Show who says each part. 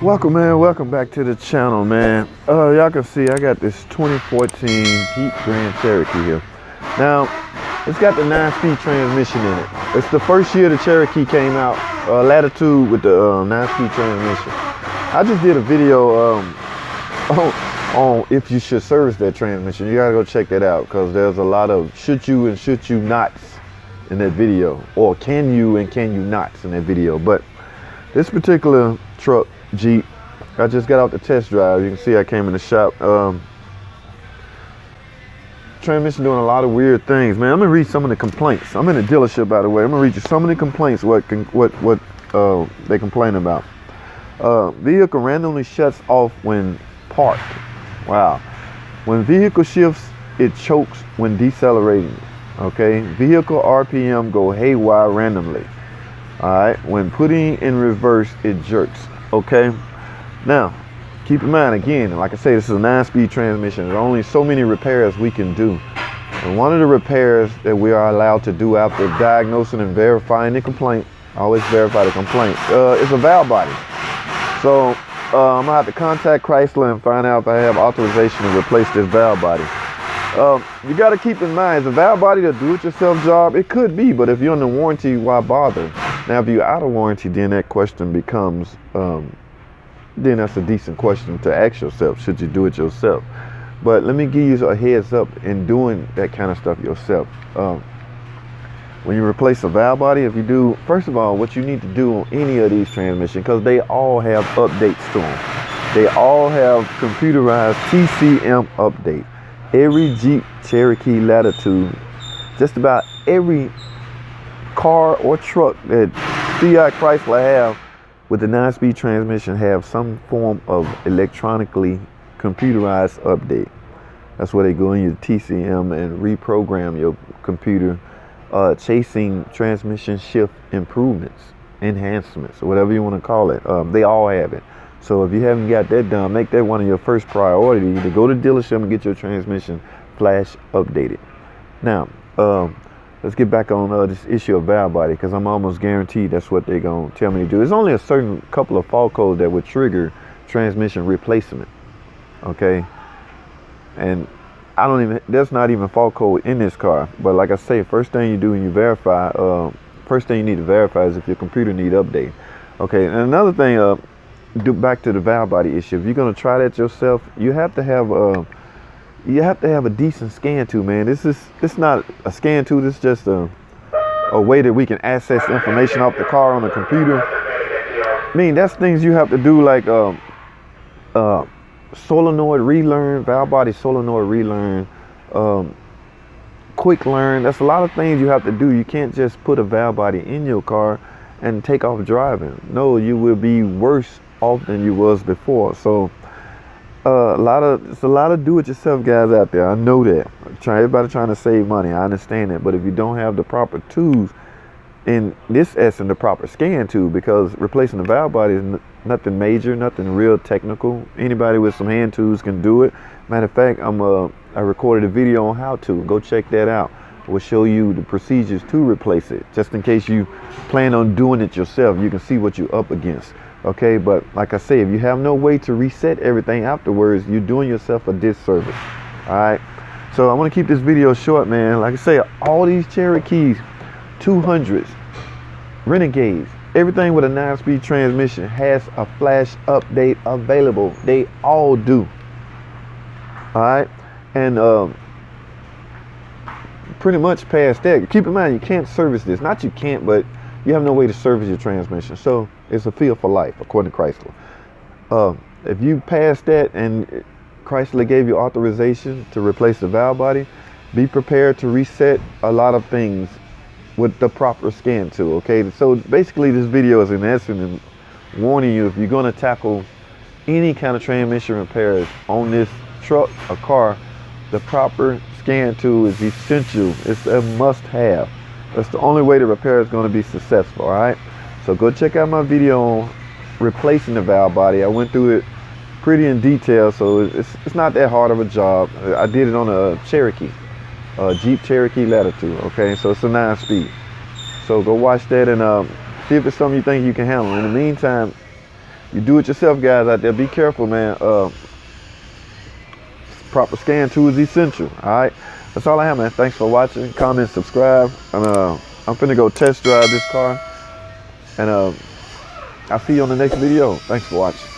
Speaker 1: Welcome, man. Welcome back to the channel, man. Y'all can see I got this 2014 Jeep Grand Cherokee here. Now, it's got the 9-speed transmission in it. It's the first year the Cherokee came out, Latitude with the 9-speed transmission. I just did a video on if you should service that transmission. You gotta go check that out because there's a lot of should you and should you nots in that video, or can you and can you nots in that video. But this particular truck, Jeep, I just got out the test drive. You can see I came in the shop. Transmission doing a lot of weird things, man. I'm gonna read some of the complaints. I'm in a dealership, by the way. I'm gonna read you some of the complaints. What they complain about. Vehicle randomly shuts off when parked. Wow. When vehicle shifts, it chokes when decelerating. Okay. Vehicle RPM go haywire randomly. All right. When putting in reverse, it jerks. Okay. Now, keep in mind, again, like I say, this is a 9-speed transmission. There's only so many repairs we can do. And one of the repairs that we are allowed to do after diagnosing and verifying the complaint, I always verify the complaint, is a valve body. So I'm gonna have to contact Chrysler and find out if I have authorization to replace this valve body. You got to keep in mind, is a valve body a do-it-yourself job? It could be, but if you're under warranty, why bother? Now, if you're out of warranty, then that question becomes, then that's a decent question to ask yourself. Should you do it yourself? But let me give you a heads up in doing that kind of stuff yourself. When you replace a valve body, if you do, first of all, what you need to do on any of these transmissions, because they all have updates to them. They all have computerized TCM update. Every Jeep Cherokee Latitude, just about every car or truck that Fiat Chrysler have with the 9-speed transmission have some form of electronically computerized update. That's where they go in your TCM and reprogram your computer, chasing transmission shift improvements, enhancements, or whatever you want to call it. They all have it. So if you haven't got that done, make that one of your first priority to go to the dealership and get your transmission flash updated. Now, let's get back on this issue of valve body, because I'm almost guaranteed that's what they're going to tell me to do. There's only a certain couple of fault codes that would trigger transmission replacement, okay? And there's not even fault code in this car. But like I say, first thing you do when you verify, first thing you need to verify is if your computer need update. Okay, and another thing, back to the valve body issue. If you're going to try that yourself, you have to have a decent scan tool, man. It's not a scan tool. It's just a way that we can access information off the car on the computer. I mean, that's things you have to do, like solenoid relearn, valve body solenoid relearn, quick learn. That's a lot of things you have to do. You can't just put a valve body in your car and take off driving. No, you will be worse off than you was before. So it's a lot of do-it-yourself guys out there. I know that. Everybody trying to save money. I understand that. But if you don't have the proper tools, in this essence, the proper scan tool, because replacing the valve body is nothing major, nothing real technical. Anybody with some hand tools can do it. Matter of fact, I recorded a video on how to. Go check that out. We'll show you the procedures to replace it, just in case you plan on doing it yourself. You can see what you're up against. Okay, but like I say, if you have no way to reset everything afterwards, you're doing yourself a disservice. All right, so I want to keep this video short, man. Like I say, all these Cherokees, 200s, Renegades, everything with a 9-speed transmission has a flash update available. They all do. All right, and pretty much past that, keep in mind, you can't service this. Not you can't, but you have no way to service your transmission. So it's a feel for life, according to Chrysler. If you pass that and Chrysler gave you authorization to replace the valve body, be prepared to reset a lot of things with the proper scan tool, okay? So basically this video is in essence warning you, if you're gonna tackle any kind of transmission repairs on this truck or car, the proper scan tool is essential. It's a must-have. That's the only way the repair is going to be successful. All right, so go check out my video on replacing the valve body. I went through it pretty in detail, so it's not that hard of a job. I did it on a Cherokee, Jeep Cherokee Latitude. Okay, so it's a 9-speed. So go watch that and see if it's something you think you can handle. In the meantime, You do it yourself, guys out there. Be careful, man. Proper scan tool is essential. All right, that's all I have, man. Thanks for watching. Comment, subscribe, and I'm finna go test drive this car, and I'll see you on the next video. Thanks for watching.